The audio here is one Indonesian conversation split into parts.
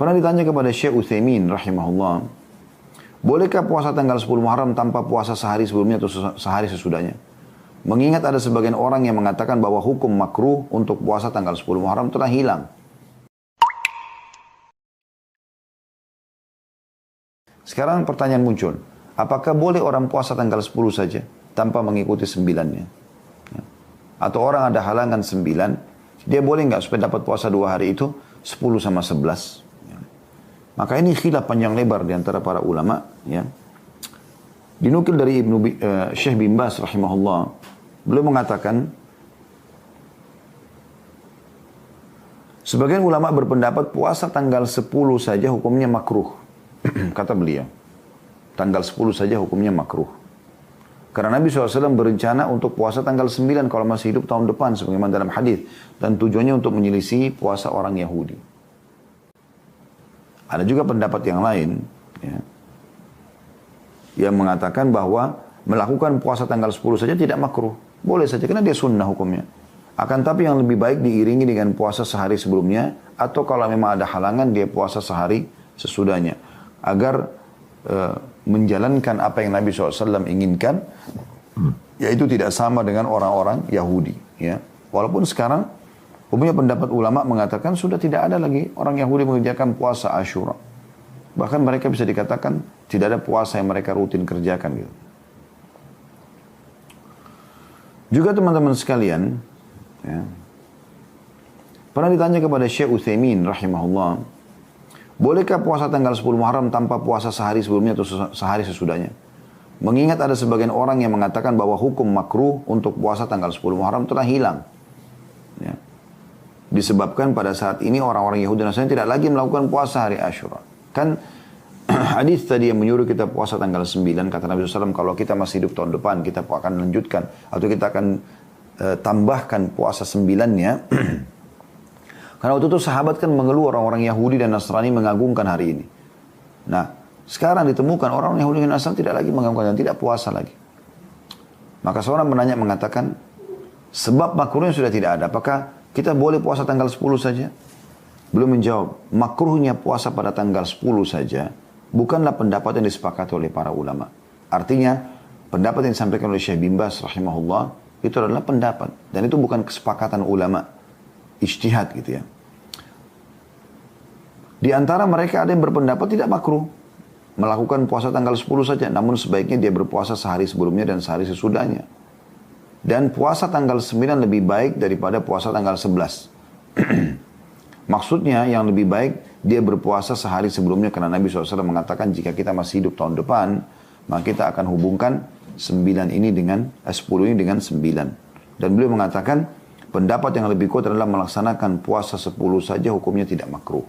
Pernah ditanya kepada Syekh Utsaimin rahimahullah, bolehkah puasa tanggal 10 Muharram tanpa puasa sehari sebelumnya atau sehari sesudahnya? Mengingat ada sebagian orang yang mengatakan bahwa hukum makruh untuk puasa tanggal 10 Muharram telah hilang. Sekarang pertanyaan muncul, apakah boleh orang puasa tanggal 10 saja tanpa mengikuti 9-nya? Atau orang ada halangan 9, dia boleh nggak supaya dapat puasa 2 hari itu 10 sama 11? Maka ini khilaf panjang lebar di antara para ulama. Ya. Dinukil dari Syekh bin Baz rahimahullah, beliau mengatakan, sebagian ulama berpendapat puasa tanggal 10 saja hukumnya makruh. Kata beliau, tanggal 10 saja hukumnya makruh. Karena Nabi SAW berencana untuk puasa tanggal 9 kalau masih hidup tahun depan, sebagaimana dalam hadis, dan tujuannya untuk menyelisih puasa orang Yahudi. Ada juga pendapat yang lain, ya, yang mengatakan bahwa melakukan puasa tanggal 10 saja tidak makruh. Boleh saja, karena dia sunnah hukumnya. Akan tapi yang lebih baik diiringi dengan puasa sehari sebelumnya, atau kalau memang ada halangan, dia puasa sehari sesudahnya. Agar menjalankan apa yang Nabi SAW inginkan, yaitu tidak sama dengan orang-orang Yahudi. Ya. Walaupun sekarang, umumnya pendapat ulama mengatakan sudah tidak ada lagi orang Yahudi mengerjakan puasa Asyura. Bahkan mereka bisa dikatakan tidak ada puasa yang mereka rutin kerjakan gitu. Juga teman-teman sekalian, ya, pernah ditanya kepada Syekh Utsaimin rahimahullah, bolehkah puasa tanggal 10 Muharram tanpa puasa sehari sebelumnya atau sehari sesudahnya? Mengingat ada sebagian orang yang mengatakan bahwa hukum makruh untuk puasa tanggal 10 Muharram telah hilang. Ya. Disebabkan pada saat ini orang-orang Yahudi dan Nasrani tidak lagi melakukan puasa hari Asyura. Kan hadis tadi yang menyuruh kita puasa tanggal 9, kata Nabi SAW, kalau kita masih hidup tahun depan, kita akan lanjutkan, atau kita akan tambahkan puasa 9-nya. Karena waktu itu sahabat kan mengeluh orang-orang Yahudi dan Nasrani mengagungkan hari ini. Nah, sekarang ditemukan orang Yahudi dan Nasrani tidak lagi mengagungkan dan tidak puasa lagi. Maka seorang menanya mengatakan, sebab makruhnya sudah tidak ada, apakah kita boleh puasa tanggal 10 saja? Belum menjawab, makruhnya puasa pada tanggal 10 saja bukanlah pendapat yang disepakati oleh para ulama. Artinya, pendapat yang disampaikan oleh Syekh bin Baz rahimahullah, itu adalah pendapat. Dan itu bukan kesepakatan ulama. Ijtihad gitu ya. Di antara mereka ada yang berpendapat tidak makruh melakukan puasa tanggal 10 saja, namun sebaiknya dia berpuasa sehari sebelumnya dan sehari sesudahnya. Dan puasa tanggal 9 lebih baik daripada puasa tanggal 11. Maksudnya yang lebih baik dia berpuasa sehari sebelumnya, karena Nabi SAW mengatakan jika kita masih hidup tahun depan, maka kita akan hubungkan 10 ini dengan 9. Dan beliau mengatakan pendapat yang lebih kuat adalah melaksanakan puasa 10 saja hukumnya tidak makruh.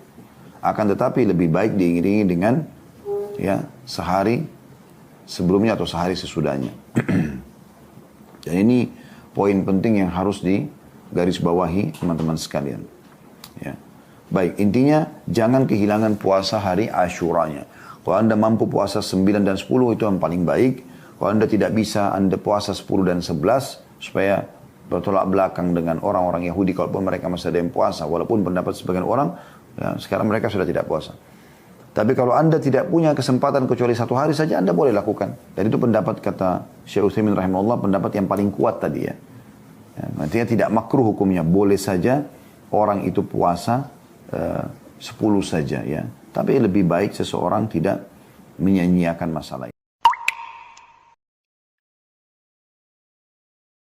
Akan tetapi lebih baik diiringi dengan ya sehari sebelumnya atau sehari sesudahnya. Dan ini poin penting yang harus digarisbawahi teman-teman sekalian. Ya. Baik, intinya jangan kehilangan puasa hari Asyuranya. Kalau Anda mampu puasa 9 dan 10 itu yang paling baik. Kalau Anda tidak bisa, Anda puasa 10 dan 11 supaya bertolak belakang dengan orang-orang Yahudi kalaupun mereka masih ada yang puasa. Walaupun pendapat sebagian orang, ya, sekarang mereka sudah tidak puasa. Tapi kalau Anda tidak punya kesempatan kecuali 1 hari saja, Anda boleh lakukan. Dan itu pendapat kata Syekh Utsaimin rahimahullah, pendapat yang paling kuat tadi ya. Artinya tidak makruh hukumnya, boleh saja orang itu puasa 10 saja ya. Tapi lebih baik seseorang tidak menyia-nyiakan masalah.